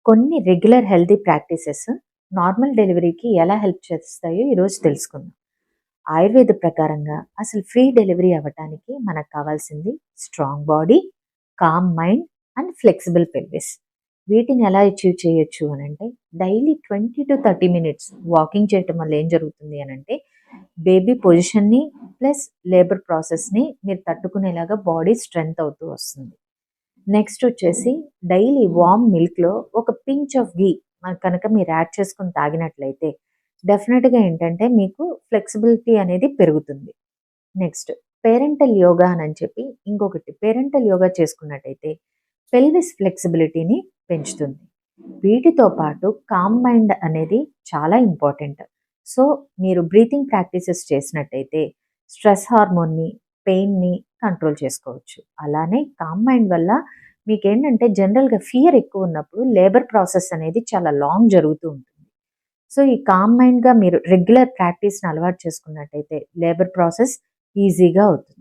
కొన్ని regular healthy practices normal డెలివరీకి ఎలా హెల్ప్ చేస్తాయో ఈరోజు తెలుసుకుందాం. ఆయుర్వేద ప్రకారంగా అసలు ఫ్రీ డెలివరీ అవ్వటానికి మనకు కావాల్సింది strong body, calm mind and flexible pelvis. వీటిని ఎలా అచీవ్ చేయొచ్చు అని అంటే డైలీ 20 to 30 minutes వాకింగ్ చేయటం వల్ల ఏం జరుగుతుంది అని అంటే బేబీ పొజిషన్ని ప్లస్ లేబర్ ప్రాసెస్ని మీరు తట్టుకునేలాగా బాడీ స్ట్రెంగ్త్ అవుతూ వస్తుంది. నెక్స్ట్ వచ్చేసి డైలీ వార్మ్ మిల్క్లో ఒక పించ్ ఆఫ్ గీ కనుక మీరు యాడ్ చేసుకుని తాగినట్లయితే డెఫినెట్గా ఏంటంటే మీకు ఫ్లెక్సిబిలిటీ అనేది పెరుగుతుంది. నెక్స్ట్ పేరెంటల్ యోగా అని చెప్పి ఇంకొకటి పేరెంటల్ యోగా చేసుకున్నట్టయితే పెల్విస్ ఫ్లెక్సిబిలిటీని పెంచుతుంది. వీటితో పాటు కామ్ మైండ్ అనేది చాలా ఇంపార్టెంట్. సో మీరు బ్రీతింగ్ ప్రాక్టీసెస్ చేసినట్టయితే స్ట్రెస్ హార్మోన్ని, పెయిన్ని కంట్రోల్ చేసుకోవచ్చు. అలానే కామ్ మైండ్ వల్ల మీకేంటంటే జనరల్గా ఫియర్ ఎక్కువ ఉన్నప్పుడు లేబర్ ప్రాసెస్ అనేది చాలా లాంగ్ జరుగుతూ ఉంటుంది. సో ఈ కామ్ మైండ్గా మీరు రెగ్యులర్ ప్రాక్టీస్ని అలవాటు చేసుకున్నట్టయితే లేబర్ ప్రాసెస్ ఈజీగా అవుతుంది.